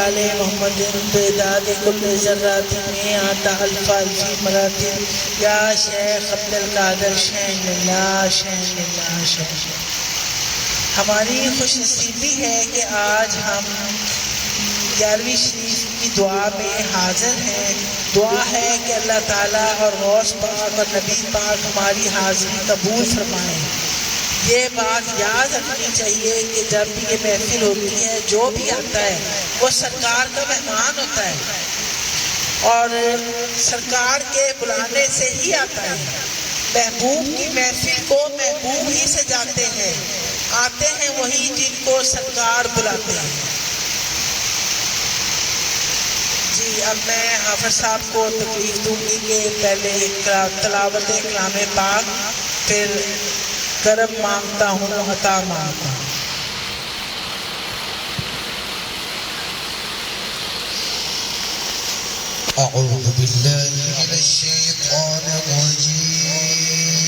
آل محمد بعدد کل ذرات میں آتا الف الفی مراتب یا شیخ عبد القادر شین اللہ شین اللہ شین۔ ہماری خوش نصیبی ہے کہ آج ہم 11ویں شریف کی دعا میں حاضر ہیں۔ دعا ہے کہ اللہ تعالیٰ اور غوث پاک اور نبی پاک ہماری حاضری قبول فرمائیں۔ یہ بات یاد رکھنی چاہیے کہ جب بھی یہ محفل ہوتی ہے جو بھی آتا ہے وہ سرکار کا مہمان ہوتا ہے اور سرکار کے بلانے سے ہی آتا ہے۔ محبوب کی محفل کو محبوب ہی سے جاتے ہیں، آتے ہیں وہی جن کو سرکار بلاتے ہیں۔ جی اب میں حافظ صاحب کو تکلیف دوں گی کہ پہلے تلاوت کلام پاک، پھر کرم مانگتا ہوں عطا مانگتا ہوں۔ اعوذ باللہ من الشیطان الرجیم،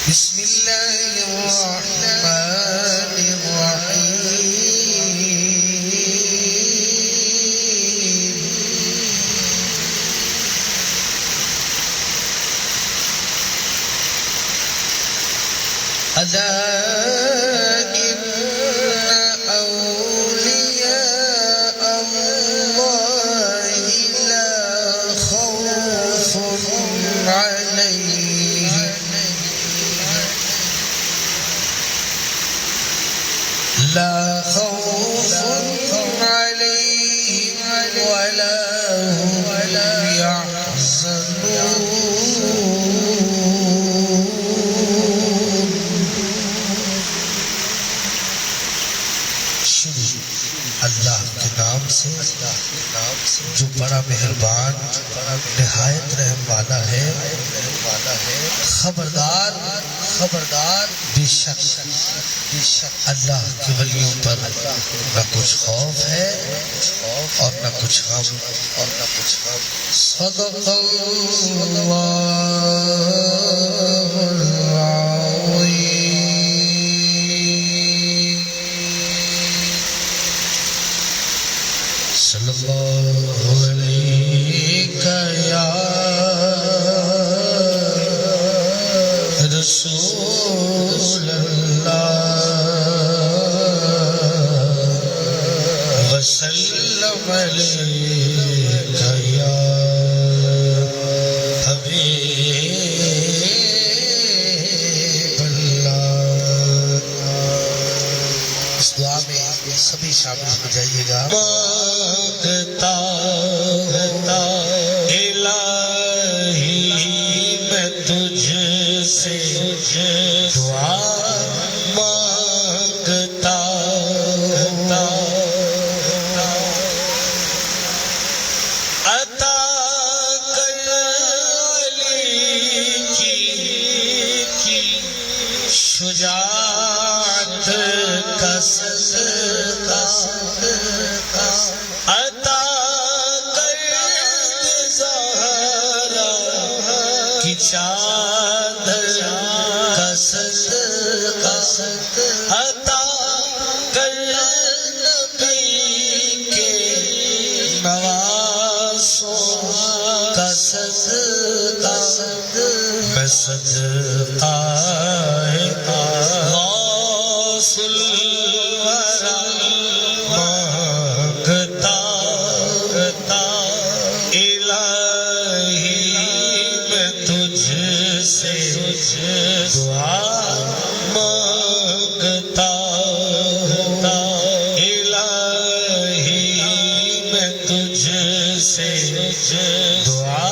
بسم اللہ الرحمن الرحیم، الا ان اولیاء اللہ لا خوف علیہم ولا هم يحزنون۔ اللہ کے نام سے جو بڑا مہربان نہایت رحم والا ہے۔ خبردار بے شک اللہ کے ولیوں پر نہ کچھ خوف ہے اور نہ کچھ غم۔ صدق اللہ العظیم۔ صلی اللہ علیہ یا رسول اللہ، وسلم علیہ یا حبیب اللہ۔ اس دعا میں سبھی شامل ہو جائیے گا۔ مانگتا الہی میں تجھ سے دعا، مانگتا عطا کر علی کی شجاعت کا صدقہ، عطا کر زہرا کی چادر کا صدقہ، عطا کر نبی کے نواسوں کا صدقہ، میں صدقہ غوث الورا مانگتا الہی میں تجھ سے دعا، مانگتا الہی میں تجھ سے دعا،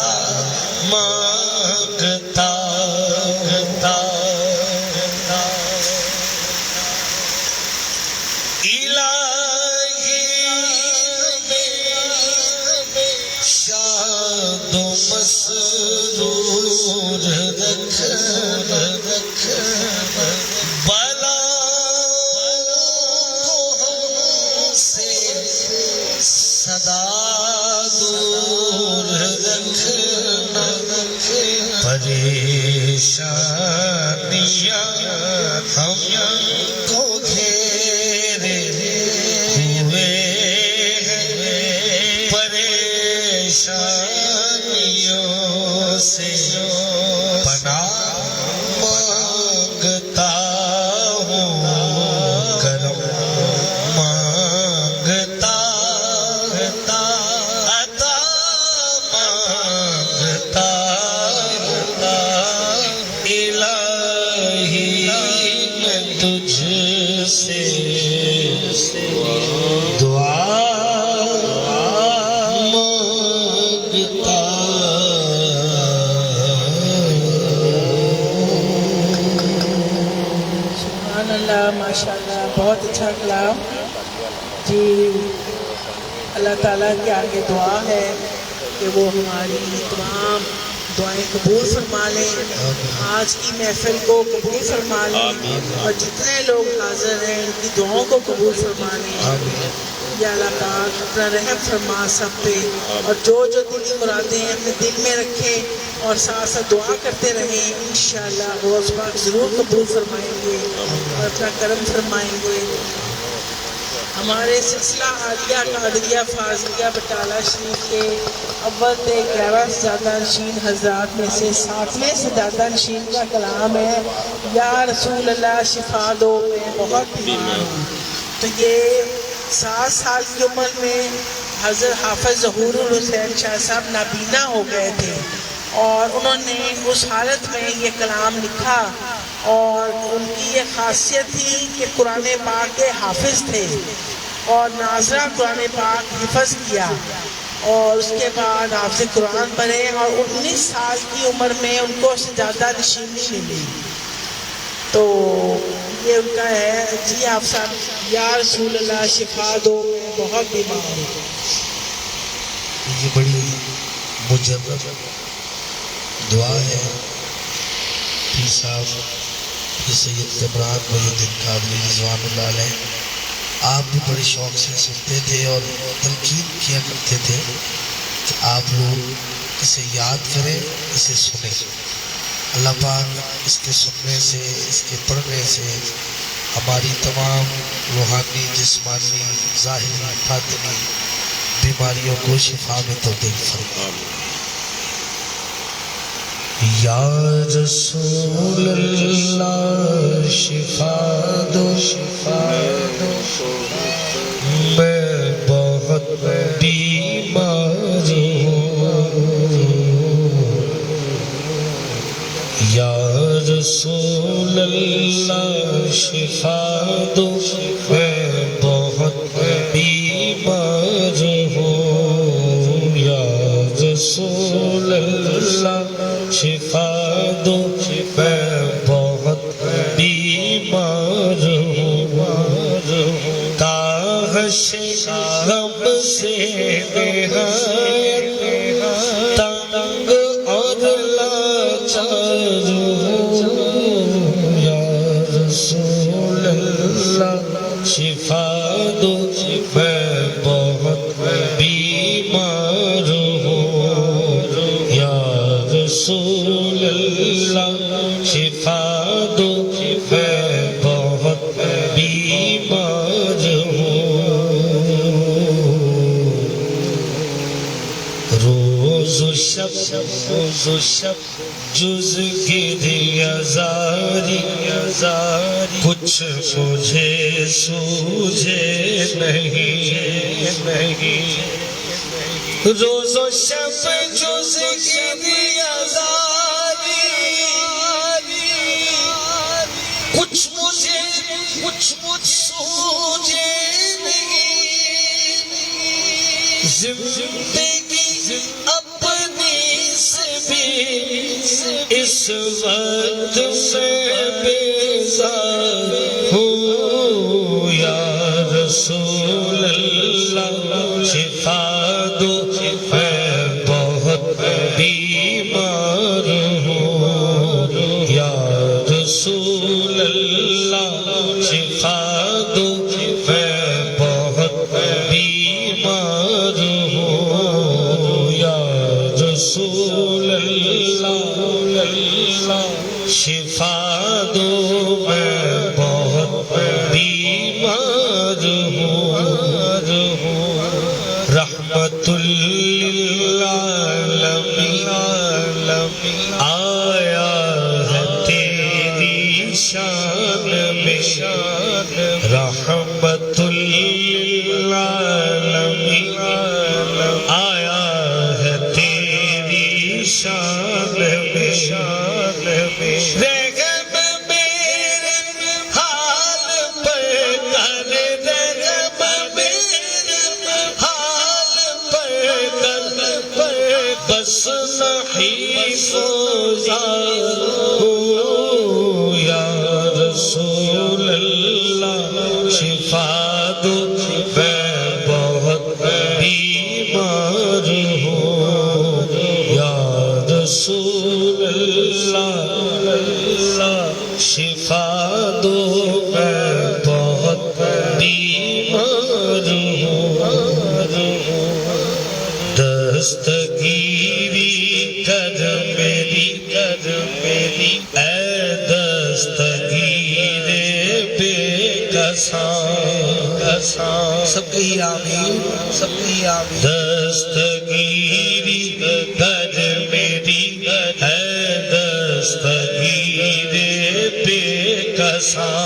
مانگتا شاد و مسرور رکھ بلا کو ہم سے صدا دور رکھ پریشان ماشاءاللہ بہت اچھا کلام جی. اللہ تعالیٰ کے آگے دعا ہے کہ وہ ہماری تمام دعائیں قبول فرما لیں, آج کی محفل کو قبول فرما لیں, اور جتنے لوگ حاضر ہیں ان کی دعاؤں کو قبول فرما لیں. یا اللہ پاک اپنا رحم فرما سب پہ, اور جو دلی مرادیں ہیں اپنے دل میں رکھیں اور ساتھ ساتھ دعا کرتے رہیں. انشاءاللہ وہ اس پاک ضرور قبول فرمائیں گے اور اپنا کرم فرمائیں گے. ہمارے سلسلہ عالیہ قادریہ فاضلیہ بٹالہ شریف کے اول سے 11 سادہ نشین حضرات میں سے 7ویں سادہ نشین کا کلام ہے, یا رسول اللہ شفا دو میں بہت بیمار ہوں. تو یہ 7 سال کی عمر میں حضرت حافظ ظہور الحسین شاہ صاحب نابینا ہو گئے تھے, اور انہوں نے اس حالت میں یہ کلام لکھا, اور ان کی یہ خاصیت تھی کہ قرآن پاک کے حافظ تھے, اور ناظرہ قرآن پاک حفظ کیا, اور اس کے بعد حافظ قرآن بنے, اور 19 سال کی عمر میں ان کو سجادہ نشینی ملی. تو یہ ان کا ہے جی. آپ صاحب, یا رسول اللہ شفا دو میں بہت بیمار ہوں. یہ بڑی مجرد دعا ہے. پیر صاحب سید کامران محی الدین قادری رضوان اللہ علیہ, آپ بھی بڑے شوق سے سنتے تھے اور تلقین کیا کرتے تھے کہ آپ لوگ اسے یاد کریں, اسے سنیں. اللہ پاک اس کے سننے سے, اس کے پڑھنے سے ہماری تمام روحانی, جسمانی, ظاہری, باطنی بیماریوں کو شفا میں تبدیل فرمائے. یا رسول اللہ شفا دو, شفا دو, میں بہت بیمار ہوں. یا رسول اللہ شفا دو, میں بہت بیمار ہوں. یا رسول اللہ شفا دو, میں بہت بیمار ہوں. کاش غم سے نہایت تنگ اور لاچار ہوں. یا رسول اللہ شفا دو, میں بہت بیمار ہوں. یا رسول اللہ شفا دو, میں بہت بیمار ہوں. روز و شب جز گریہ زاری, کچھ مجھے سوجھے نہیں. روز و شب جز گریہ زاری, کچھ مجھ سوجھے نہیں. زندگی اپنی سے بھی اس وقت میں بیزار ہوں. یا رسول اللہ شفا دو, میں بہت بیمار ہوں. یا رسول اللہ شفا دو, میں بہت بیمار ہوں. یا رسول اللہ شفا دو, میں بہت بیمار ہوں. رحمت للعالمین آیا ہے تیری شان میں. رحمت للعالمین آیا ہے تیری شان میں. رحم میرے حال پر کر, رحم میرے حال پر کر, بس نہیں سوزا ہوں. یا رسول اللہ شفا دو میں بہت بیمار ہوں دستگیری کر میری اے دستگیر بے کساں سب کہی آمین دستگیری کر میری اے دستگیر بے کساں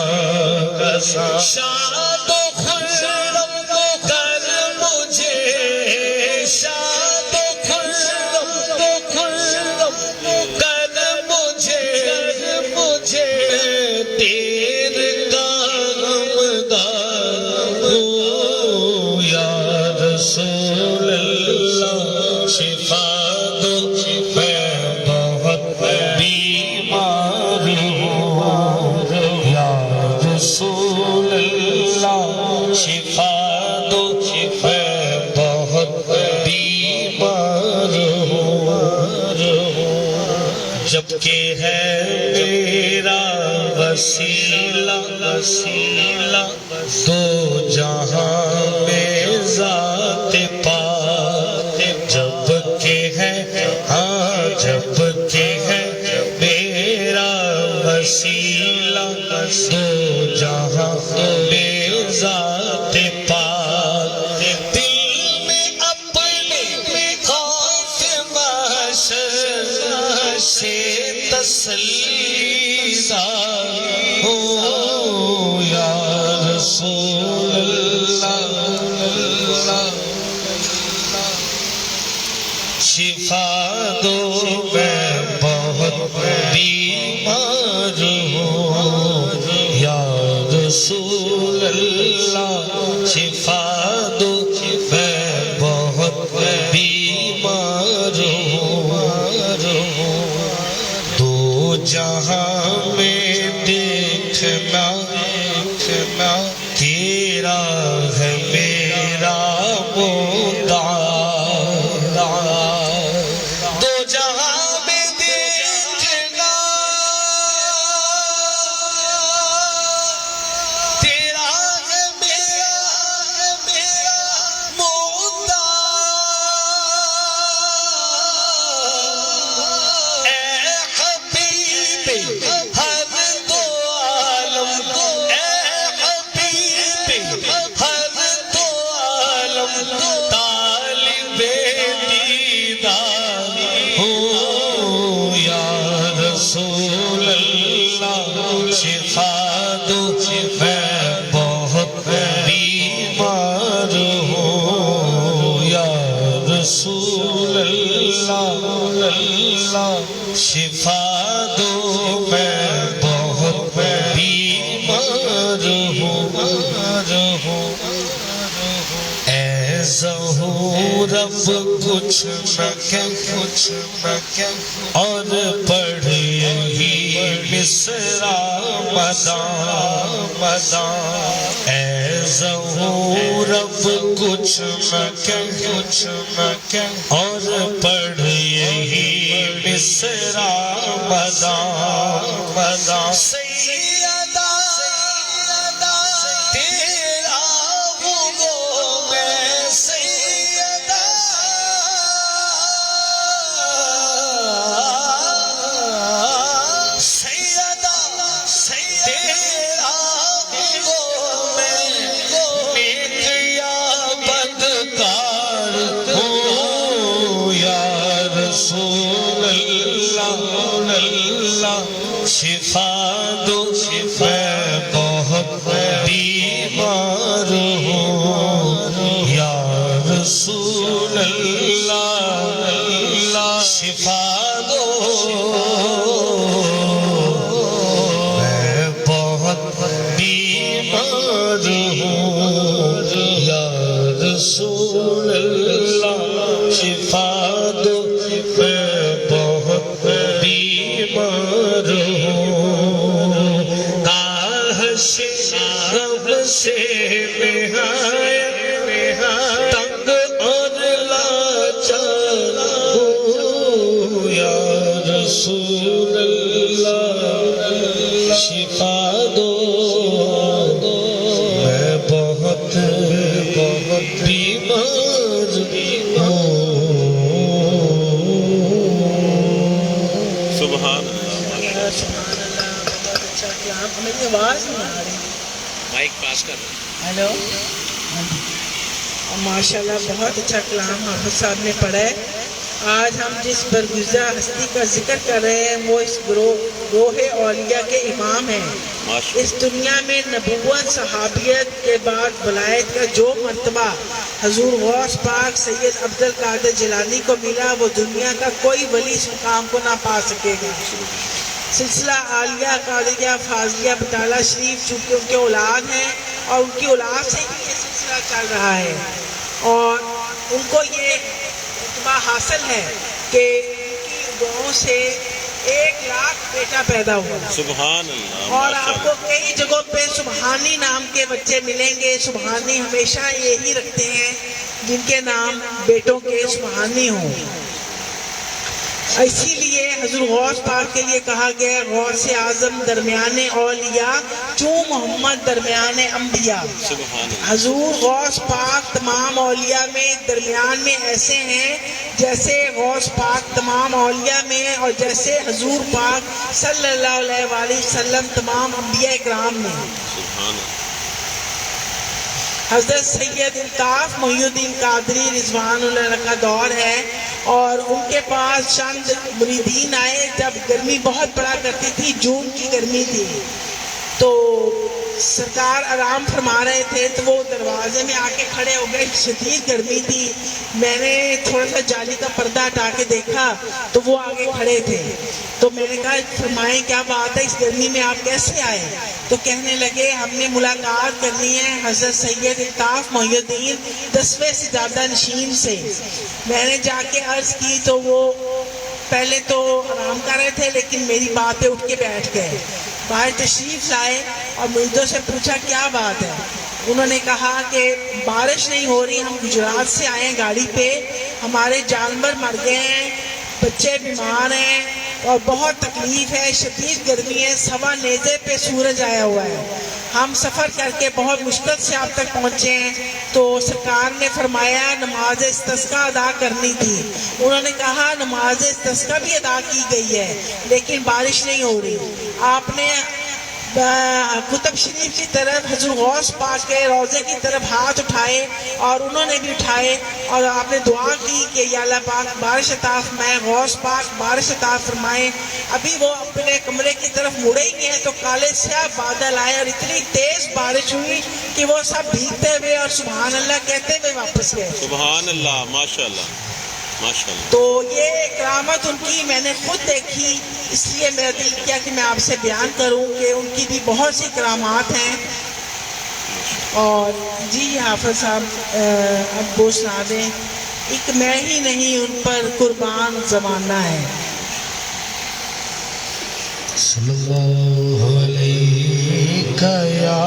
شاد و خرم کر مجھے شاد و خرم کر مجھے تیر کا غمدار ہوں یا رسول اللہ شفا دو میں بہت بیمار ہوں یا رسول اللہ شفا دو میں بہت بیمار ہوں جبکہ ہے میرا وسیلہ دو جہاں میں ذات پاک جبکہ ہے میرا وسیلہ دو جہاں میں ذات پاک دل میں اپنے خوف محشر سے تسلی ہو یا رسول اللہ شفا دو میں بہت بیمار ہوں یا رسول اللہ شفا دو میں بہت بیمار ہوں دو جہاں میں دیکھنا تیرا ہے میرا مدعا دو جہاں میں دیکھنا تیرا ہے میرا مدعا اے حبیب ہر دو عالم اے حبیب ہر دو عالم طالب دیدار ہوں یا رسول اللہ شفا دو میں بہت بیمار ہوں یا رسول اللہ شفا دو میں بہت بیمار ہوں اے ظہور اب کچھ نہ کہ اور پڑھ یہی مصرع مداں اے ظہور اب کچھ نہ کہ اور پڑھ یہی مصرع مداں سیدہ تیرا ہوں میں سیدہ تیرا ہوں میں نیک یا بدکار ہوں یا رسول اللہ شفا دو میں بہت بیمار ہوں یا رسول اللہ شفا دو میں بہت بیمار ہوں یا رسول اللہ شفا دو میں بہت بیمار ہوں کاش رب سے نہایت تنگ اور لاچار ہوں یا رسول اللہ اللہ سبحان اللہ، بہت اچھا کلام. میری آواز نہیں آ رہی. مائک پاس کر رہے ہیں. ہیلو. اور ماشاء اللہ بہت اچھا کلام حافظ صاحب نے پڑھا ہے. آج ہم جس برگزیدہ ہستی کا ذکر کر رہے ہیں وہ اس گروہ اولیاء کے امام ہیں. اس دنیا میں نبوت صحابیت کے بعد ولایت کا جو مرتبہ حضور غوث پاک سید عبد القادر جیلانی کو ملا وہ دنیا کا کوئی ولی اس مقام کو نہ پا سکے گا. سلسلہ عالیہ قادریہ فاضلیہ بٹالہ شریف چونکہ ان کے اولاد ہیں اور ان کی اولاد سے ہی یہ سلسلہ چل رہا ہے اور ان کو یہ اتباع حاصل ہے کہ ان کی دعاؤں سے 1,00,000 بیٹا پیدا ہوا. سبحان اللہ. اور آپ کو کئی جگہوں پہ سبحانی نام کے بچے ملیں گے. سبحانی ہمیشہ یہی رکھتے ہیں جن کے نام بیٹوں کے سبحانی ہوں. اسی لیے حضور غوث پاک کے لیے کہا گیا غوث اعظم درمیان اولیاء چوں محمد درمیان انبیاء. حضور غوث پاک تمام اولیاء میں درمیان میں ایسے ہیں جیسے غوث پاک تمام اولیاء میں اور جیسے حضور پاک صلی اللہ علیہ وآلہ وسلم تمام انبیاء اکرام میں. حضرت سید الطاف محی الدین قادری رضوان اللہ کا دور ہے اور ان کے پاس چند مریدین آئے جب گرمی بہت پڑا کرتی تھی. جون کی گرمی تھی تو سرکار آرام فرما رہے تھے تو وہ دروازے میں آ کے کھڑے ہو گئے. شدید گرمی تھی. میں نے تھوڑا سا جالی کا پردہ ہٹا کے دیکھا تو وہ آگے کھڑے تھے تو میں نے کہا فرمائیں کیا بات ہے اس گرمی میں آپ کیسے آئے؟ تو کہنے لگے ہم نے ملاقات کرنی ہے حضرت سید الطاف محی الدین 10ویں سجادہ نشین سے. میں نے جا کے عرض کی تو وہ پہلے تو آرام کر رہے تھے لیکن میری بات پہ اٹھ کے بیٹھ گئے. باہر تشریف لائے اور مریدوں سے پوچھا کیا بات ہے. انہوں نے کہا کہ بارش نہیں ہو رہی, ہم گجرات سے آئے ہیں گاڑی پہ, ہمارے جانور مر گئے ہیں, بچے بیمار ہیں اور بہت تکلیف ہے, شدید گرمی ہے, سوا نیزے پہ سورج آیا ہوا ہے, ہم سفر کر کے بہت مشکل سے آپ تک پہنچے ہیں. تو سرکار نے فرمایا نماز استسقاء ادا کرنی تھی. انہوں نے کہا نماز استسقاء بھی ادا کی گئی ہے لیکن بارش نہیں ہو رہی. آپ نے کتب شریف کی طرف حضور غوث پاک کے روضے کی طرف ہاتھ اٹھائے اور انہوں نے بھی اٹھائے اور آپ نے دعا کی کہ یا اللہ پاک بارش عطا فرمائے, غوث پاک بارش عطا فرمائے. ابھی وہ اپنے کمرے کی طرف مڑے ہی ہیں تو کالے سیاہ بادل آئے اور اتنی تیز بارش ہوئی کہ وہ سب بھیگتے ہوئے اور سبحان اللہ کہتے ہوئے واپس گئے. سبحان اللہ, ماشاء اللہ, ماشاء اللہ. تو یہ کرامت ان کی میں نے خود دیکھی, اس لیے میرا دل کیا کہ میں آپ سے بیان کروں کہ ان کی بھی بہت سی کرامات ہیں. اور جی حافظ صاحب اب وہ سنا دیں, ایک میں ہی نہیں ان پر قربان زمانہ ہے. صلی اللہ علیہ یا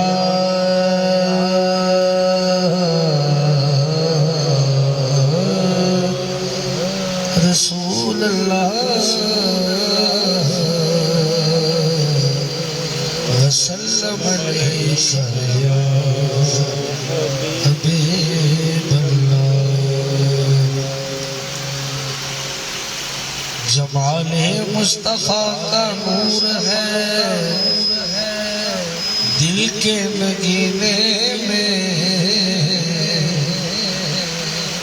رسول اللہ وسلم علیہ یا حبیب اللہ. جمال مصطفیٰ کا نور ہے دل کے نگینے میں,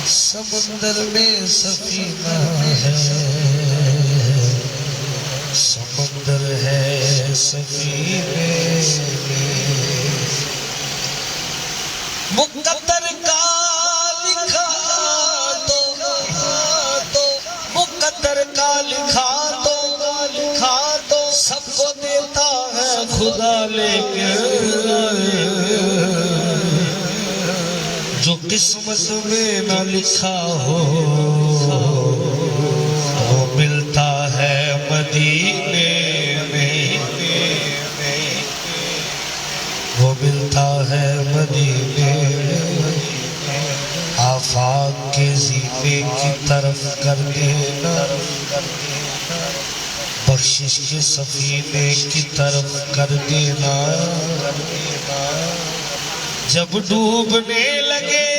سمندر میں سفینہ ہے, سمندر ہے سفینے میں. مقدر کا لکھا تو مقدر کا لکھا تو سب کو دیتا ہے خدا, لیکن جو قسمت میں نہ لکھا ہو وہ ملتا ہے مدینے میں, وہ ملتا ہے مدینے میں. آفاق کے زینے کی طرف کر دینا, بخشش کے سفینے کی طرف کر دینا. جب ڈوبنے لگے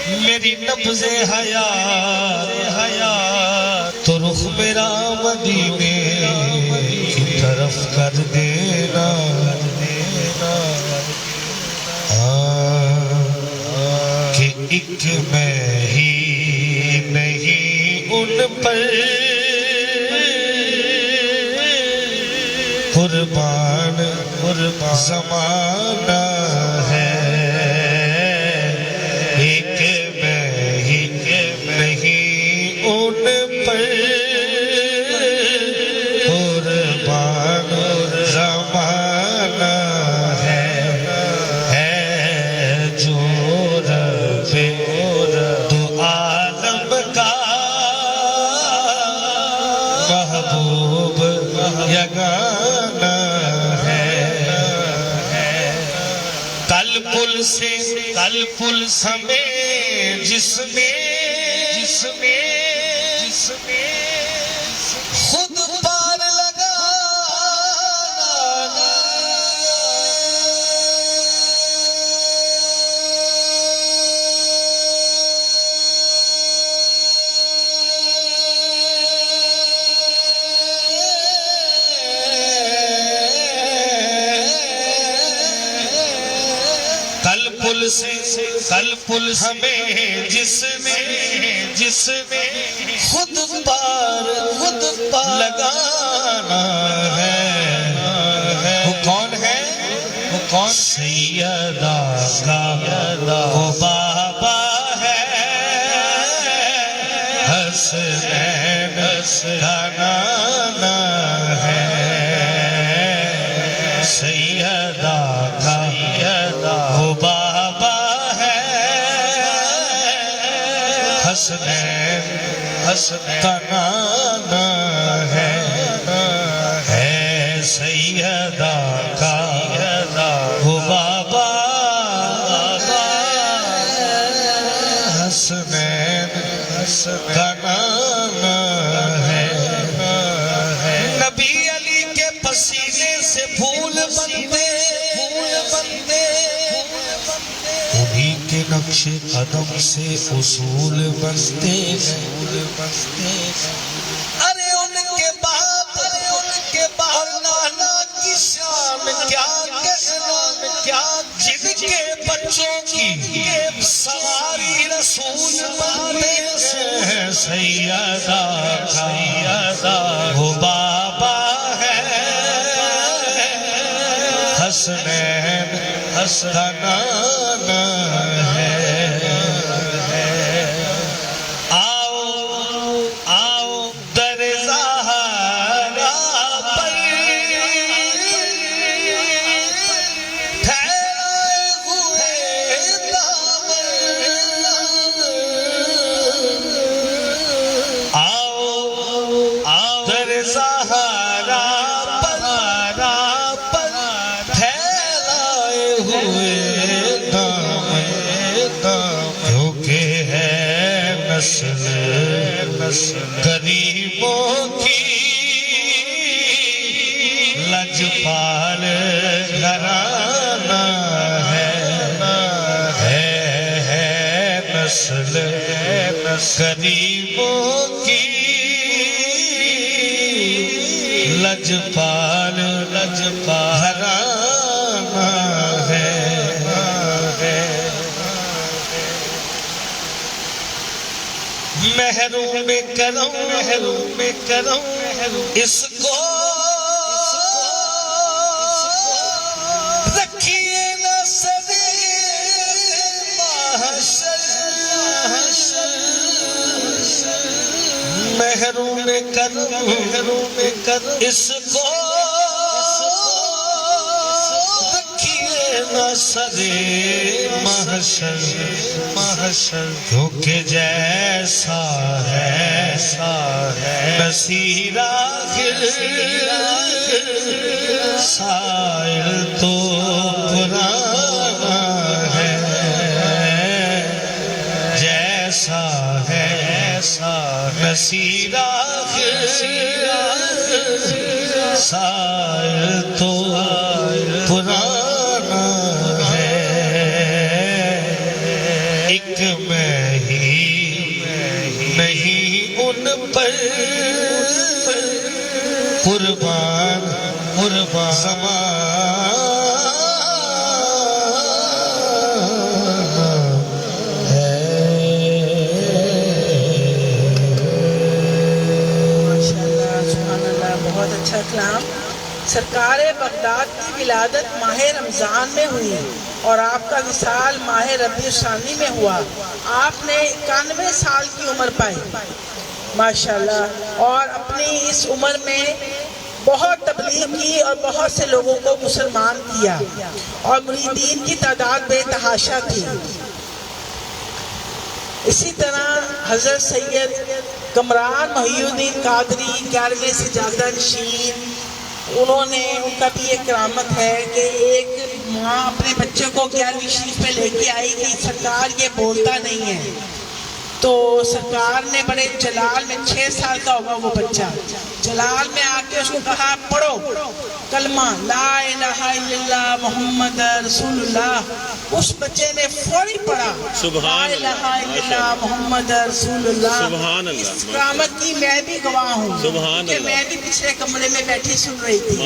میری نبض حیات تو رخ میرا مدینے کی طرف کر دینا کہ ایک میں ہی نہیں ان پر قربان زمانہ ہے ایک میں ہی نہیں ان پر قربان زمانہ ہے جو رب دو عالم کا محبوب یگانہ کل پل سمیں جس میں خود پار لگا کل پل ہمیں جس میں خود پار لگانا ہے وہ کون ہے سیدہ کا وہ بابا ہے حسنین کا نانا ہے سیدہ کا وہ بابا ہے حسنین کا نانا ہے سیدہ کا وہ بابا حسنین کا نانا ہے نبی علی کے پسینے سے پھول بنتے انہی کے نقش قدم سے اصول بنتے ارے ان کے باپ اور نانا کی شان کیا جن کے بچوں کی سواری رسول بنتے ہیں سیدہ وہ بابا ہے حسنین کا نانا ہے آؤ در زہرا پر ٹھہرائے ہوئے دامن آؤ در زہرا پر ٹھہرائے ہوئے دامن کیونکہ ہے نسل غریبوں کی لجپال گھرانہ ہے نسل غریبوں کی لجپال گھرانہ ہے محروم کروں اس کو رکھیے نہ سدے محشر محروم کروں اس کو رکھیے نہ سدے محشر کیونکہ جیسا ہے نصیر آخر سائل تو پرانا ہے جیسا ہے نصیر آخر سائل تو پرانا ہے ایک میں قربان زمان ہے. ماشاءاللہ سبحان اللہ. بہت اچھا کلام. سرکار بغداد کی ولادت ماہ رمضان میں ہوئی اور آپ کا وصال ماہ ربیع الثانی میں ہوا. آپ نے 91 سال کی عمر پائی ماشاءاللہ، اور اپنی اس عمر میں بہت تبلیغ کی اور بہت سے لوگوں کو مسلمان کیا اور مریدین کی تعداد بے تحاشا تھی. اسی طرح حضرت سید کمران محی الدین قادری 11ویں سجادہ نشین، ان کا بھی ایک کرامت ہے کہ ایک ماں اپنے بچے کو 11ویں شریف پہ لے کے آئی کہ سرکار یہ بولتا نہیں ہے، تو سرکار نے بڑے جلال میں 6 سال کا ہوگا وہ بچہ، جلال میں آ کے اس کو کہا پڑھو کلمہ لا الہ الا اللہ محمد رسول اللہ. اس بچے نے فوری پڑھا لا الہ الا اللہ محمد رسول اللہ. اس کرامت کی میں بھی گواہ ہوں کہ میں بھی پچھلے کمرے میں بیٹھی سن رہی تھی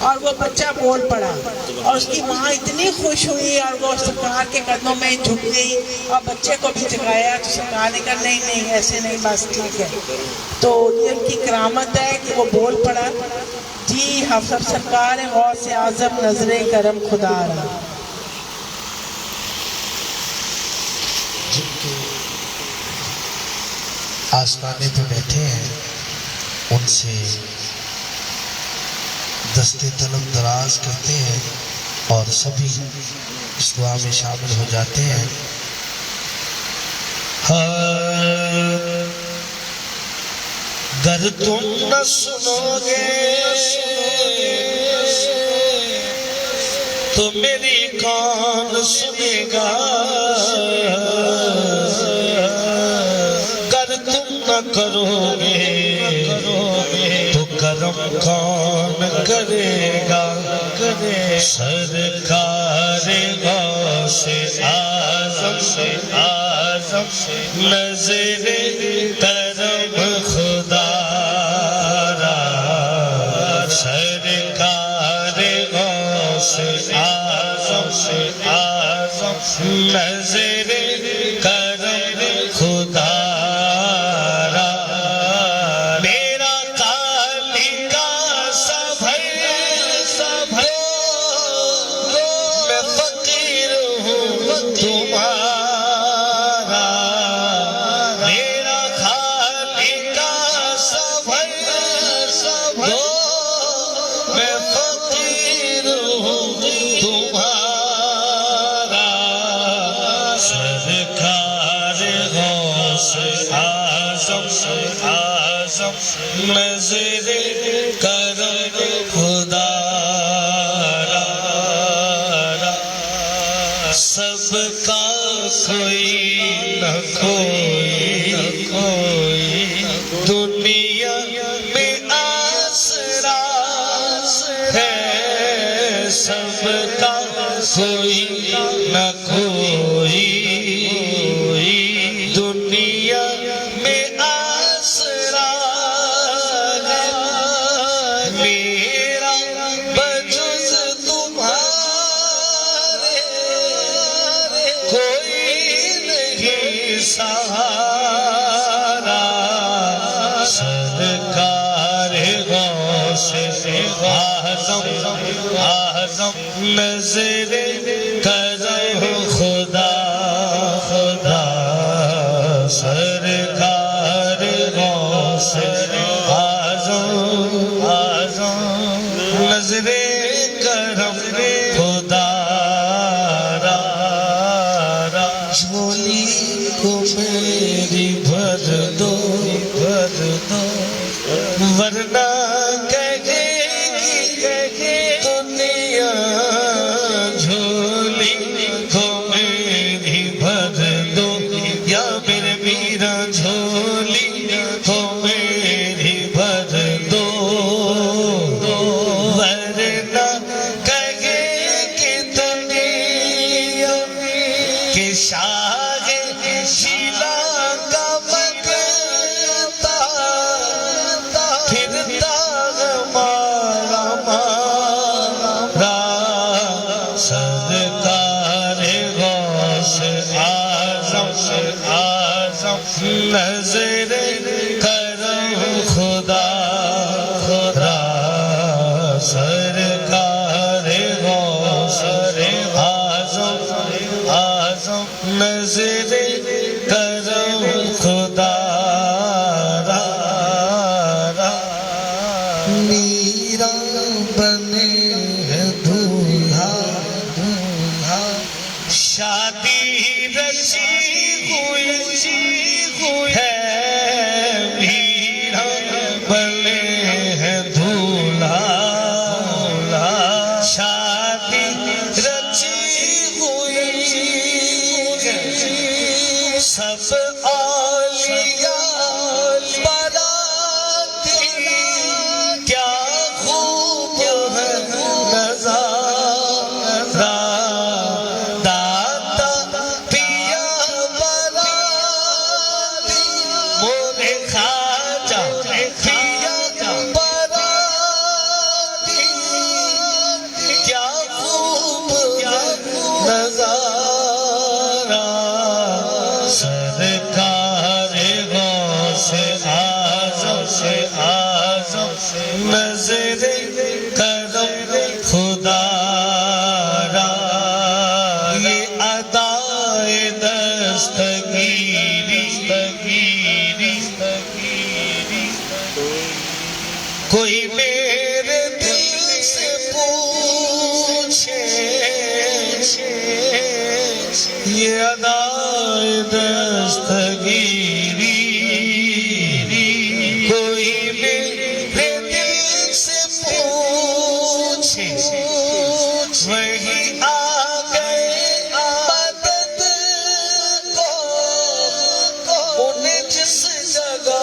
اور وہ بچہ بول پڑا اور اس کی ماں اتنی خوش ہوئی اور وہ سرکار کے قدموں میں جھک گئی اور بچے کو بھی جگایا. تو سرکار نے کہا نہیں ایسے نہیں، بس ٹھیک ہے. تو یہ ان کی کرامت ہے کہ وہ بول پڑا. جی حافظ سرکار غوث اعظم نظر کرم خدا را. جن کے آستانے پہ بیٹھے ہیں ان سے دستے طلب دراز کرتے ہیں اور سبھی اس دعا میں شامل ہو جاتے ہیں. گر تم نہ سنو گے تو میری کون سنے گا، گر تم نہ کرو گے تو کرم کون کرے گا. سرکار غوث اعظم نظر کرم خدا را. سرکار غوث اعظم نظر کرم خدا را. میرا کالی کا سبھر میں فقیر ہوں تمہارا. میرا کالی کا سبھر میں فقیر ہوں تمہارا. سرکار غوث اعظم نظر کرم خدا را. سب کا کوئی نہ کوئی دنیا میں آسرا ہے. سب کا کوئی نہ کوئی دنیا میں آسرا ہے. میرا بجز تمہارے کوئی نہیں سہارا. سرکار غوث اعظم نظر کرم خدا. سرکار غوث اعظم نظر کرم خدا را. جھولی کو میری بھر دو ورنہ کہے گی دنیا. جھولی کو میری بھر دو یا میرے میرا جھولی کو میری بھر دو ورنہ کہے گی سرکار غوث اعظم نظر کرم خدا را میرا بنے دولہا شادی رچی ہوئی ہے میرا بنے دولہا شادی رچی ہوئی ہے سب اولیاء باراتی کیا خوب ہے نظارہ داتا پیا باراتی مورے خواجہ پیا باراتی کیا خوب نظارہ سرکار غوث اعظم نظر کرم خدا را یہ ادائے دستگیری کوئی میرے دل سے پوچھے یہ ادائے دستگیری کوئی میرے دل سے پوچھے وہی آ گئے مدد کو انہیں جس جگہ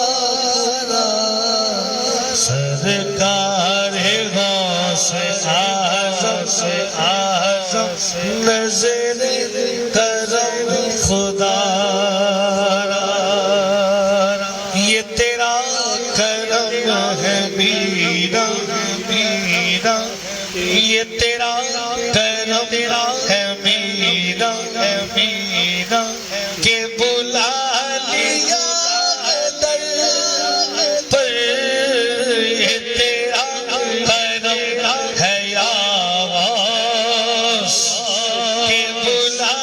پکارا سرکار غوث اعظم نظر کرم خدا را یہ تیرا کرم ہے میرا یہ تیرا کرم ہے میرا کہ بلا لیا در پر یہ تیرا کرم ہے یا غوث کہ بلا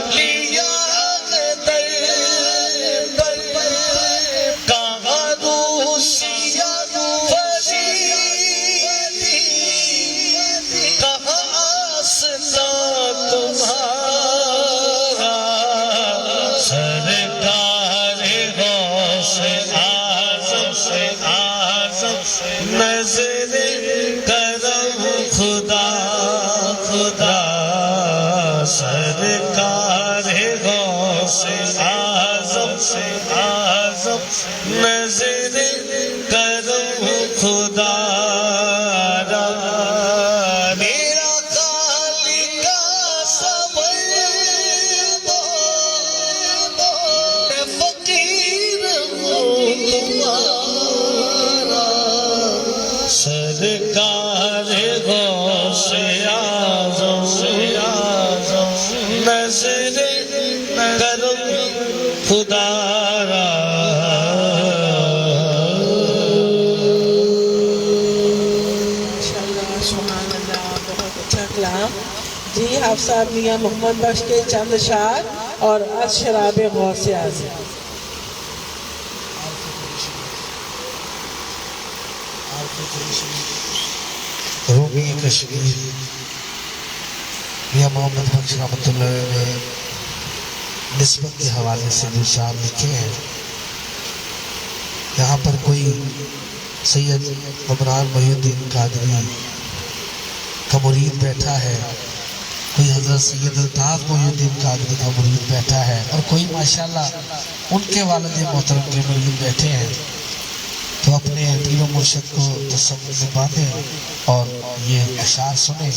لیا در پر کہاں روسیا فریدی کہاں آسنا تمہارا سرکار غوث اعظم نظر کرم خدا سرکار غوث اعظم نظر کرم خدا را میرا خالق صبر دو میں فقیر ہوں تمہارا سرکار غوث اعظم نظر کرم خدا را ماشاءاللہ سبحان اللہ بہت اچھا کلام جی آپ صاحب میاں محمد بخش کے چند اشعار اور از شراب غوث اعظم رومی کشمیر میاں محمد بخش رحمۃ اللہ علیہ نے نسبت کے حوالے سے جو شعر لکھے ہیں یہاں پر کوئی سید عمران محی الدین قادری کا مرید بیٹھا ہے کوئی حضرت سید الطاف محی الدین قادری کا مرید بیٹھا ہے اور کوئی ماشاءاللہ ان کے والد محترم کے مرید بیٹھے ہیں تو اپنے پیر و مرشد کو تصور میں باندھیں اور یہ اشعار سنیں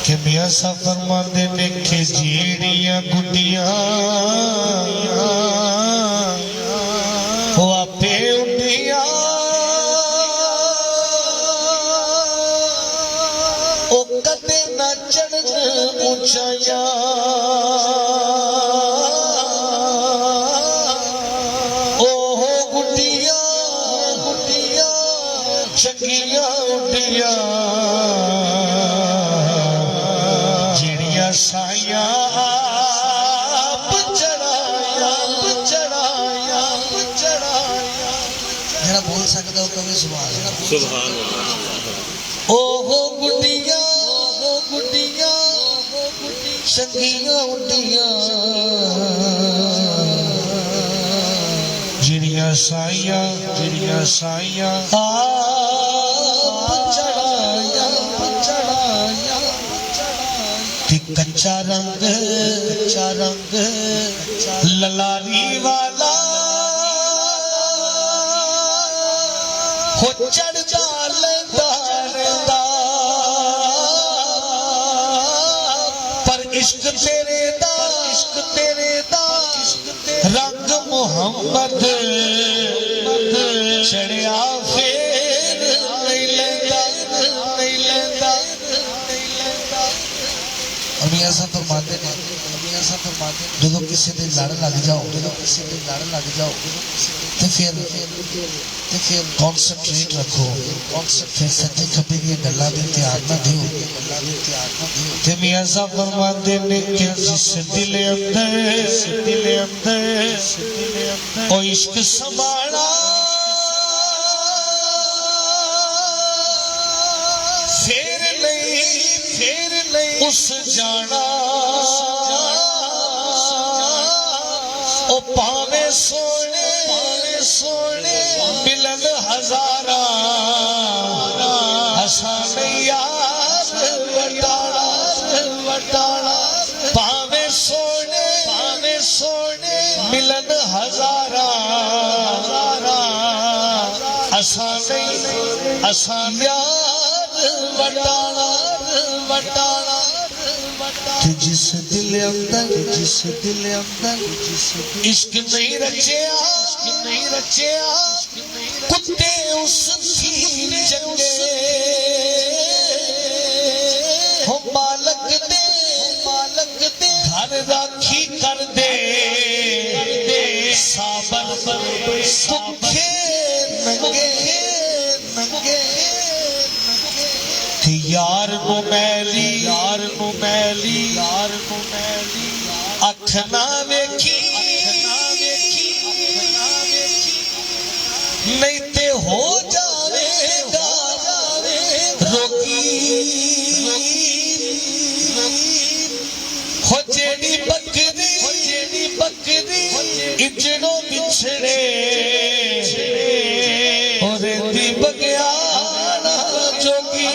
کہ میاں صاحب فرماندے نے کہ جیڑیاں گڈیاں وہ آپے اڈیاں او کدے نہ چڑھن اونچائیاں چنگیاں چنگیاں اڈیاں جڑیاں سائیاں آپ چڑھایا جڑا بول سکتا ہو کبھی سبحان اللہ اوہ گڈیاں چنگیاں اڈیاں جڑیاں سائیاں کچا رنگ للاری والا ہو چڑھ جالدا رہندا پر عشق تیرے دا رنگ محمد چڑھیا پھر نہیں لیندہ ابھی ایسا فرماتے ہیں جدو کسی دے لڑ لگ جاؤ تو پھر کانسنٹریٹ رکھو پھر سجے کھبے کی گلا بھی تیار نہ دیو تو میاں صاحب فرماتے ہیں کہ جس دل اندر او عشق سنبھالا پھر نہیں اس جانا او پاوے سونے ملن ہزارہ حسن یار وٹاڑا پاوے سونے ملن ہزارہ حسن یار وٹاڑا جس دل اندر عشق نہیں رچیا کتے اس کی چنگے ہو مالک دے گھر راکھی کر دے صابر بھوکے ننگے یار نو میلی اکھ نہ ویکھی نہیں تے ہو جاوے گا روکی ہو جیڑی بکری اجڑوں بچھڑے اور دی بگیانا جوگی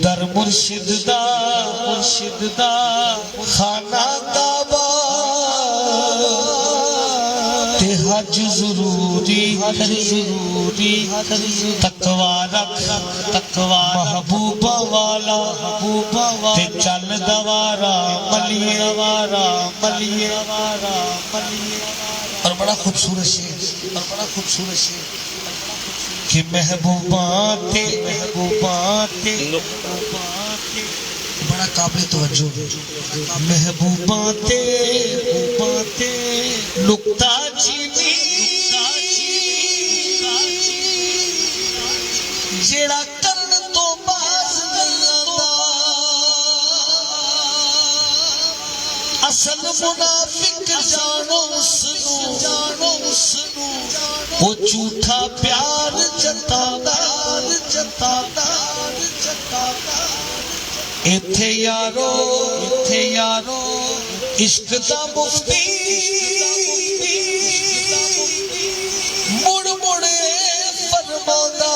در مرشد دا خانہ کعبہ تے حج ضروری تقوی رکھ محبوبہ والا تے چل دوارا ملیے اور بڑا خوبصورت شعر کہ محبوباں تے بڑا قابل توجہ محبوباں تے نکتہ چینی جیڑا کرن تو باز نہیں آندا اصل منافق جانو اسنو وہ جھوٹا پیار جتادا ایتھے یارو عشق دا مفتی مڑے فرمادا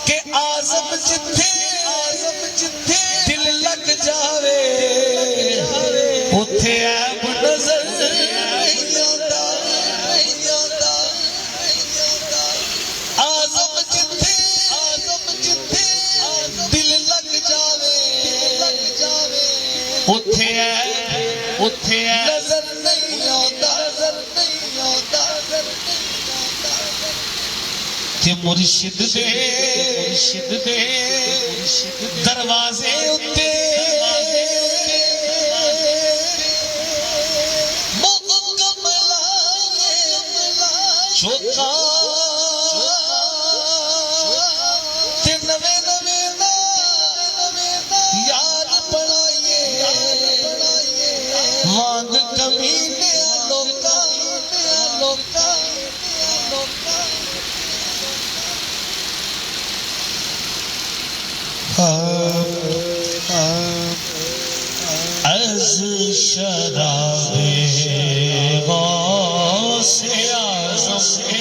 کہ آزم جتھے دل لگ جاوے اتھے عیب نظر نہیں آندا آزم جتھے دل لگ جاوے اتھے نظر نہیں آندا. 1 کہ مرشد دے دروازے اتے چوکا تے نوے یار پڑھائیے وانگ کمینے لوکا از شراب غوث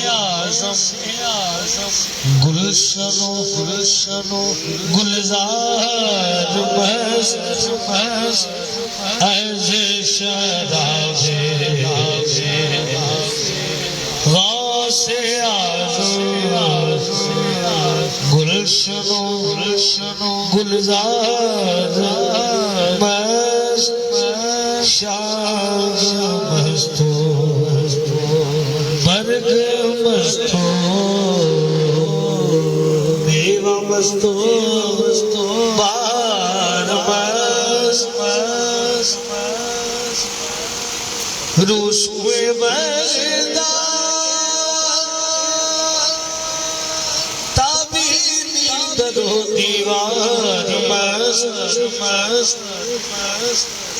اعظم گلشنو گلزار مست از شراب غوث اعظم گلشنو گلزار مست شاہ مستو برگ مستو میوہ مستو بار مست روسوے بردہ تابینی درو دیوار مست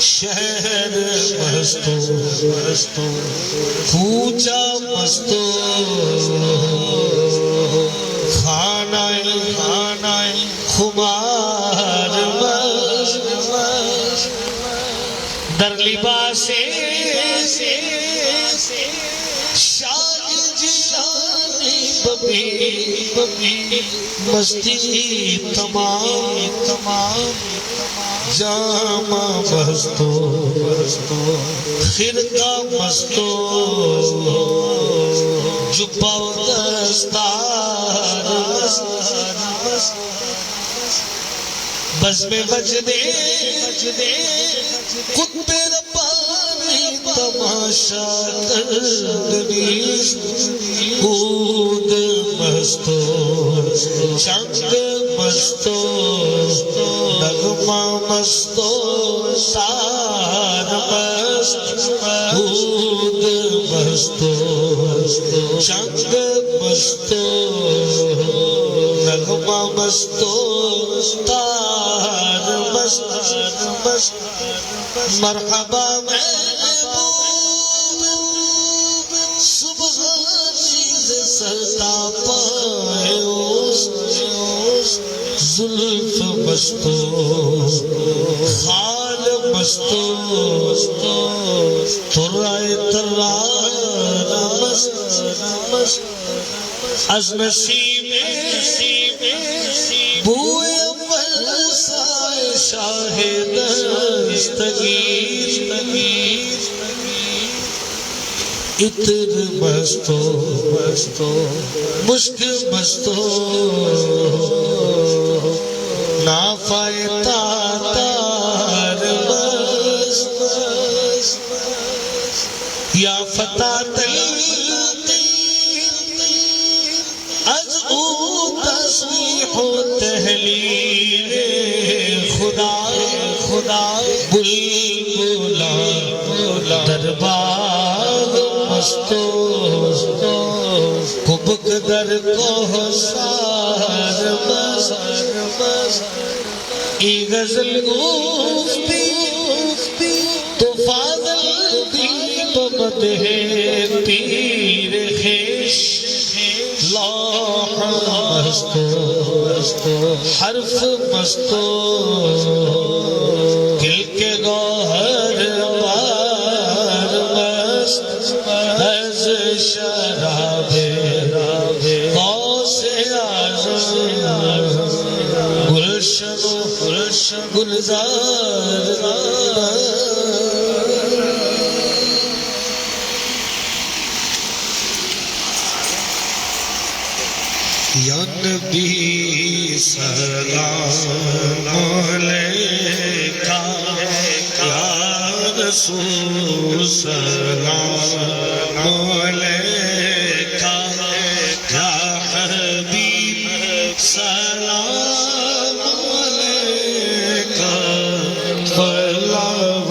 شہر مستو کوچا مستو خانہ خمار مست در لباس شانی ببی مستی تمام جامہ مستو خرقہ مستو جبہ و دستار بزم وجدے قطب ربانی تماشا تردنیش بود مستو چنگ مستو نغمہ مستو سار مست بود مستو چنگ مستو نغمہ مستو تار مست مرحبا محبوب سبحانی سرتا پائیوس زلف مستو خال مستو ترائے ترار مست از نسیم بوئے اول سائے شاہ دستگیر عطر مستو مشک مستو نافائے تار مست یا فتح از او تسبیح و تحلیل خدا بلبلا دربار مستو کبک در کو سار مست ای غزل گفتی تو فاضل دی بمدح پیر خیش لاح مستو حرف مستو دل کے گوہر بار مست از شراب غوث اعظم گلشن گلزار یا نبی سلام علیکہ یا رسول سلام علیکہ یا سلام علیکہ صلوات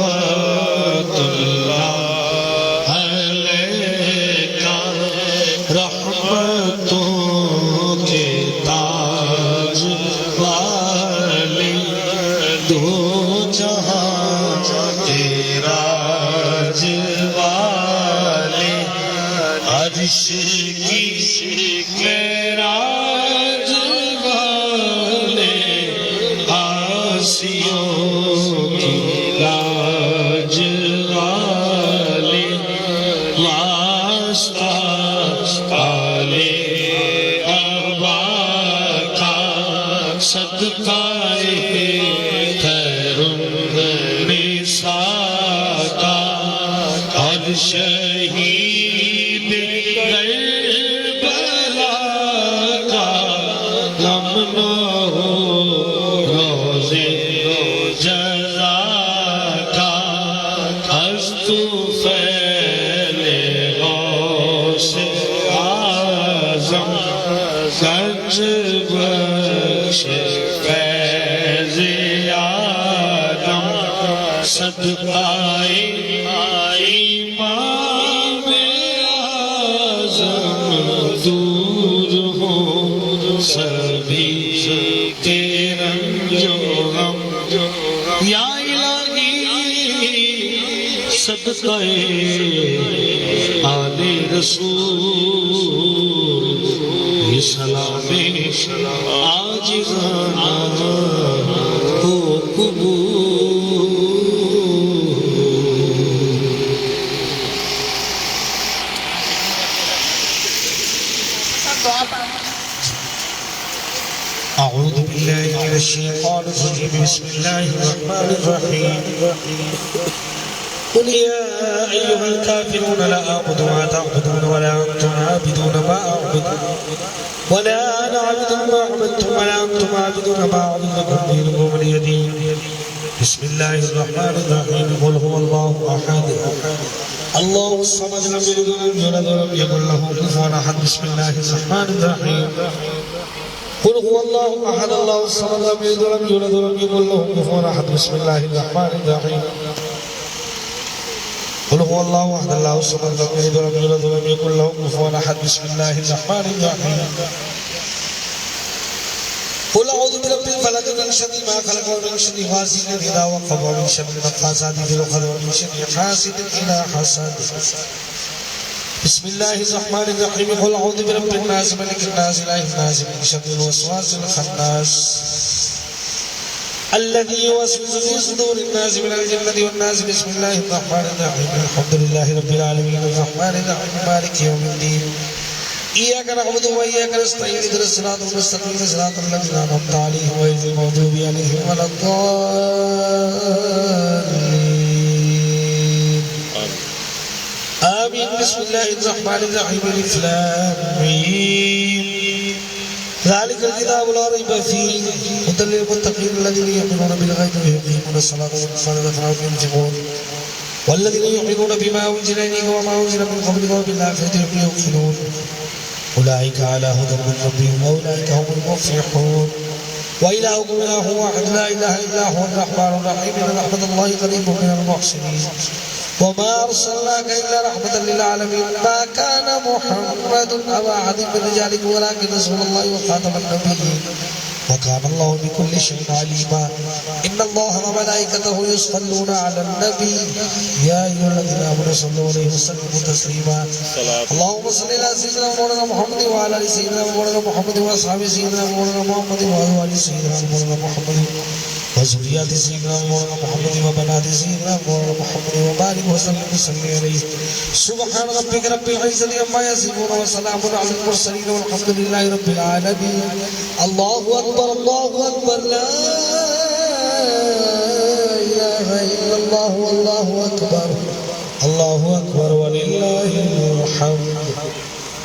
اللہ علیکہ رحمتوں کے تاج والے دو جہاں کے راج والے عرش کی معراج والے آسیوں کی لاج والے واسطہ والے ابا کا صدقہ خیر النساء کا اور شہید کربلا کا غم نہ ہو روزے جزا کا از طفیل غوث اعظم گنج بخش فیض آدم صدقہ امام اعظم دور ہو سبھی کے رنج و غم یا الہی صدقہ آل رسول یہ سلام عاجزانہ ہو قبول أعوذ بالله من الشيطان الرجيم بسم الله الرحمن الرحيم قل يا أيها الكافرون لا أعبد ما تعبدون ولا أنتم عابدون ما أعبد ولا أنا عابد ما عبدتم ولا أنتم عابدون ما أعبد لكم دينكم ولي دين بسم الله الرحمن الرحيم قل هو الله أحد الله الصمد لم يلد ولم يولد ولم يكن له كفوا أحد بسم الله الرحمن الرحيم قل هو الله أحد الله الصمد لم يلد ولم يولد ولم يكن له كفوا أحد بسم الله الرحمن الرحيم قل هو الله أحد الله الصمد لم يلد ولم يولد ولم يكن له كفوا أحد بسم الله الرحمن الرحيم قل أعوذ برب الفلق من شر ما خلق ومن شر غاسق إذا وقب ومن شر النفاثات في العقد ومن شر حاسد إذا حسد بسم الله الرحمن الرحيم قل أعوذ برب الناس ملك الناس إله الناس من شر الوسواس الخناس الذي يوسوس في صدور الناس من الجنة والناس بسم الله الرحمن الرحيم الحمد لله رب العالمين الرحمن الرحيم مالك يوم الدين إياك نعبد وإياك نستعين اهدنا الصراط المستقيم صراط الذين أنعمت عليهم غير المغضوب عليهم ولا الضالين آمين بسم الله الرحمن الرحيم ألف لام ميم ذلك الكتاب لا ريب فيه هدى للمتقين الذين يؤمنون بالغيب ويقيمون الصلاة ومما رزقناهم ينفقون والذين يؤمنون بما أنزل إليك وما أنزل من قبلك وبالآخرة هم يوقنون أولئك على هدى من ربهم وأولئك هم المفلحون وإلهكم إله واحد لا إله إلا هو الرحمن الرحيم إن رحمة الله قريب من المحسنين وما أرسلناك إلا رحمة للعالمين ما كان محمد أبا أحد من رجالكم ولكن رسول الله وخاتم النبيين وكان الله بكل شيء عليما إن الله وملائكته يصلون على النبي يا أيها الذين آمنوا صلوا عليه وسلموا تسليما اللهم صل على سيدنا مولانا محمد وعلى آل سيدنا مولانا محمد وأصحاب سيدنا مولانا محمد وأزواج سيدنا مولانا محمد وذريات سيدنا مولانا محمد وبنات سيدنا مولانا محمد وبارك وسلم عليه سبحان ربك رب العزة عما يصفون وسلام على المرسلين والحمد لله رب العالمين الله أكبر الله أكبر لا إله إلا الله والله أكبر الله أكبر ولله الحمد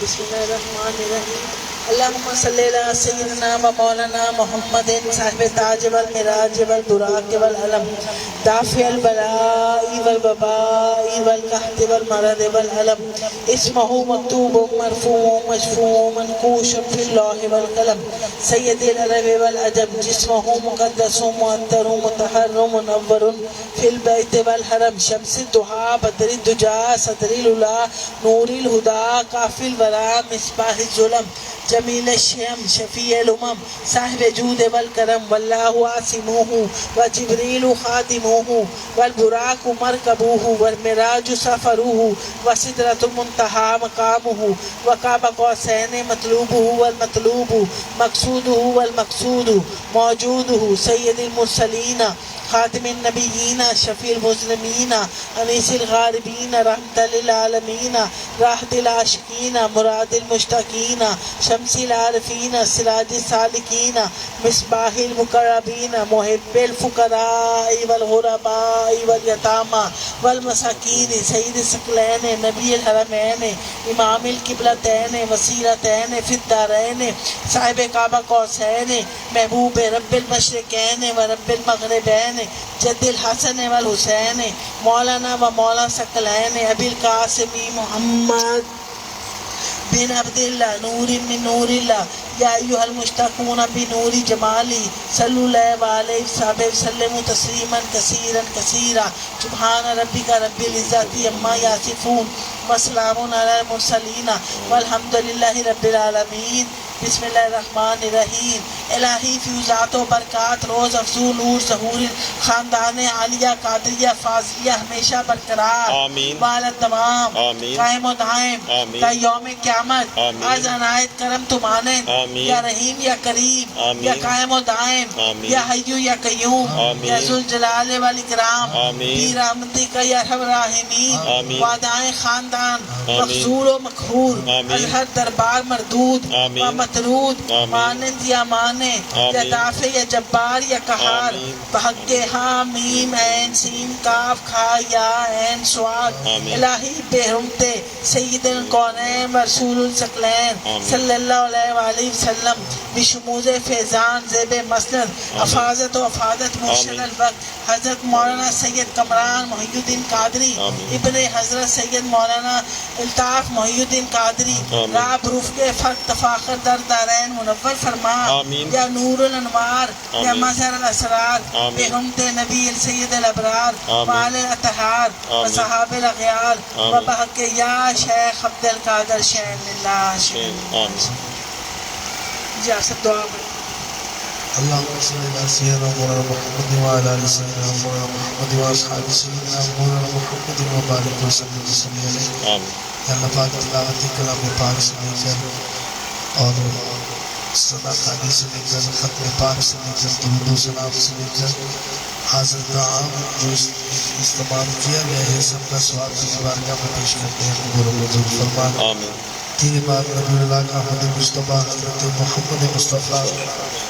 بسم الله الرحمن الرحيم اللهم صل على سيدنا ومولانا محمد صاحب التاج والمراج والبراق والعلم دافع البلاء والوباء والقحط والمرض والألم اسمه مكتوب مرفوع مشفوع منقوش في اللوح والقلم سيد العرب والعجم جسمه مقدس معطر مطهر منور في البيت والحرم شمس الضحى بدر الدجى صدر العلا نور الهدى كافي الورى مصباح الظلم جمیل الشیم شفیع الامم صاحب جود والکرم واللہ عاصموہ وجبریل خادموہ والبراق مرکبوہ والمراج سفروہ وسدرۃ المنتہى مقامہ وقاب قوسین مطلوبہ والمطلوب مقصودہ والمقصود موجودہ سید المرسلین خاتم النبیین شفیع المسلمین انیس الغاربین رحمت للعالمین راحت العاشقین مراد المشتاقین شمس العارفین سراج السالکین مصباح المقربین محب الفقراء والغرباء والیتامى والمساکین سید الثقلین نبی الحرمین امام القبلتین وسیلتین فی الدارین صاحب کعبہ قوسین محبوب رب المشرقین ورب المغربین جد الحسن والحسین مولانا و مولا ثقلین ابی القاسم محمد بن عبداللہ نور من نور اللہ یا ایوہ المشتاقون بنور جمالی صلی اللہ علیہ وسلم تسلیما کثیرا کثیرا سبحان ربک رب العزت عما یصفون وسلام علی المرسلین والحمد للہ رب العالمین بسم اللہ الرحمن الرحیم الہی فیوزات و برکات روز افضول نور ظہور خاندان عالیہ قادریہ فاضلیہ ہمیشہ برقرار آمین والد تمام آمین قائم و دائم آمین تا یوم قیامت آمین آج عنایت کرم تمانند آمین یا رحیم یا کریم آمین یا قائم و دائم آمین یا حیو یا قیوم آمین یا ذوالجلال والاکرام آمین بی رحمتی کا یا ارحم الراحمین آمین وعدائے خاندان آمین مقصور و مقہور آمین از ہر دربار مردود آمین و مطرود آمین مانند یا مانے یا آمین دافع یا جبار یا قہار آمین بحق ہا میم عین سین کاف کھا یا عین سواد آمین الہی بے حرمت سید الکونین و رسول الثقلین آمین صلی اللہ علیہ وآلہ وسلم بشموز فیضان زیب مسند افاظت و افادت مرشد آمین الوقت حضرت مولانا سید کمران محی الدین قادری آمین ابن حضرت سید مولانا الطاف محی الدین قادری آمین راب رفق فرق تفاخر در دارین منور فرما آمین یا نور الانوار یا آمین مظہر الاسرار آمین بحمد نبی سید الابرار آمین وآل الاطہار آمین وصحاب الاغیار آمین وبحق یا شیخ عبد القادر شین اللہ شین آمین جی آپ سب دعا کریں اللهم صل على سيدنا مولانا محمد وعلى ال سيدنا مولانا محمد واصحاب سيدنا مولانا محمد وبارك وسلم عليه آمین یا اللہ پاک تلاوت کلام پاک سے لے کر اور صدا خانی سے لے کر ختم پاک سے لے کر درود و سلام سے لے کر حاضر کام جو استعمال کیا گیا ہے سب کا ثواب کی بارگاہ میں پیش کرتے ہیں قبول و منظور فرما آمین تیرے بعد نبی اللہ کا احمد مصطفیٰ حضرت محمد مصطفیٰ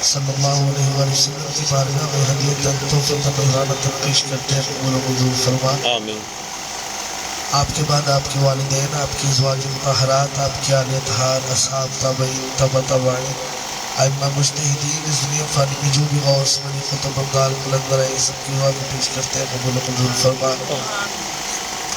صلی اللہ علیہ وآلہ وسلم کی بارگاہ میں ہدیتاً تحفۃ نذرانہ پیش کرتے ہیں قبول و منظور فرما آمین آپ کے بعد آپ کے والدین آپ کی ازواج مطہرات آپ کے آل اطہار اصحاب تابعین تبع تابعین ائمہ مجتہدین اس دنیا فانی میں جو بھی غوث ولی قطب ابدال قلندر ہیں سب کی دعا میں پیش کرتے ہیں قبول و منظور فرما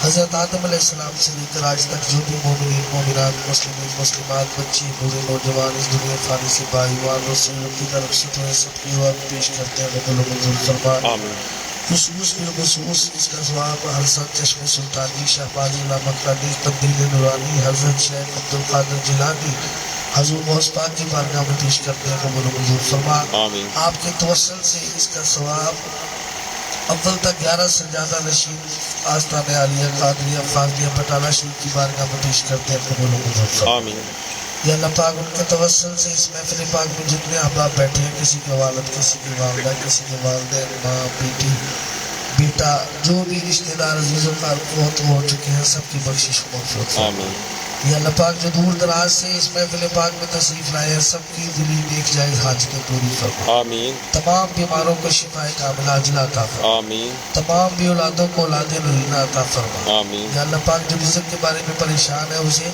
حضرت آدم علیہ السلام سے لے کر آج تک جو بھی مومنین مومنات مسلمین مسلمات بچی بوڑھے نوجوان اس دنیا فانی سے بائیوان رسول کی طرف سے تو سب کی دعا میں پیش کرتے ہیں قبول و منظور فرما آمین خصوص بالخصوص اس کا ثواب حضرت چشم سلطانی شہبازی علامہ قادری تبدیل نورانی حضرت شیخ عبدالقادر جیلانی حضور محسپاک کی بارگاہ میں پیش کرتے ہیں قبول و منظور فرما آمین آپ کے توسل سے اس کا ثواب اول تک 11 سجادہ نشین آستان عالیہ قادریہ فاضلیہ بٹالہ شریف کی بارگاہ میں پیش کرتے ہیں قبول و منظور فرما آمین یا اللہ پاک ان کے توسل سے اس محفل پاک میں جتنے احباب بیٹھے ہیں کسی کے والد کسی کی والدہ کسی کے والدین ماں بیٹی بیٹا جو بھی رشتہ دار عزیز و فوت ہو چکے ہیں سب کی بخشش مغفرت آمین یا اللہ پاک جو دور دراز سے اس محفل پاک میں تشریف لائے ہیں سب کی دلی نیک جائز حاجتیں پوری فرما آمین تمام بیماروں کو شفا کاملہ عاجلہ عطا فرما آمین تمام بھی اولادوں کو اولاد نرینہ عطا فرما آمین یا اللہ پاک جو رزق کے بارے میں پریشان ہے اسے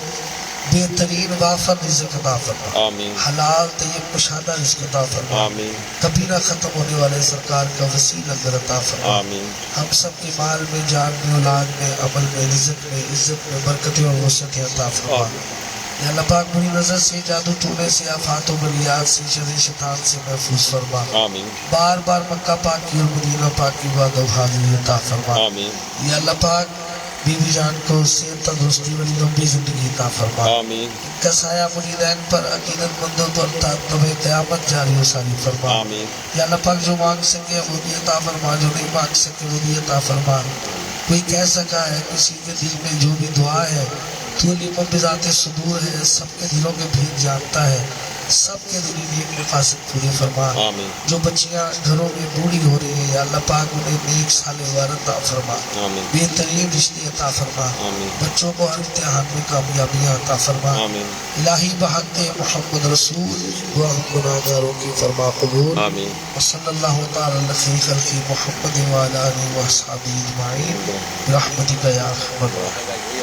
بہترین وافر رزق عطا فرما، آمین حلال طیب کشادہ رزق عطا فرما، آمین کبھی نہ ختم ہونے والے سرکار کا وسیع نظر عطا فرما، آمین ہم سب کے مال میں، جان میں، اولاد میں، عمل میں، رزق میں، عزت میں برکتیں اور وسعتیں عطا فرما۔ آمین۔ یا اللہ پاک بری نظر سے، جادو ٹونے سے، آفات و بلیات سے، شر شیطان سے محفوظ فرما، آمین بار بار مکہ پاک کی اور مدینہ پاک کی وعدہ و حاضری عطا فرما۔ آمین یا اللہ پاک بی بی جان کو صحت تندرستی والی لمبی زندگی عطا فرما، آمین ان کا سایہ مریدین پر، عقیدت مندوں پر تا قیامت جاری و ساری فرما۔ آمین یا اللہ پاک جو مانگ سکے وہ بھی عطا فرما، جو نہیں مانگ سکے وہ بھی عطا فرما۔ کوئی کہہ سکا ہے کسی کے دل میں جو بھی دعا ہے، تو لیمن بذات صدور ہے، سب کے دلوں کے بھید جانتا ہے، سب کے دلی نیک مقاصد پورے فرما۔ آمین جو بچیاں گھروں میں بوڑھی ہو رہی ہیں، یا اللہ پاک انہیں نیک صالح وارث عطا فرما، آمین بہترین رشتے عطا فرما، آمین بچوں کو ہر امتحان میں کامیابیاں عطا فرما۔ آمین الہی بحق محمد رسول و ہم گناہگاروں کی فرما قبول۔ آمین وصلی اللہ تعالی علی خلق محمد وعلی آلہ و اصحابہ اجمعین برحمتک یا ارحم الراحمین۔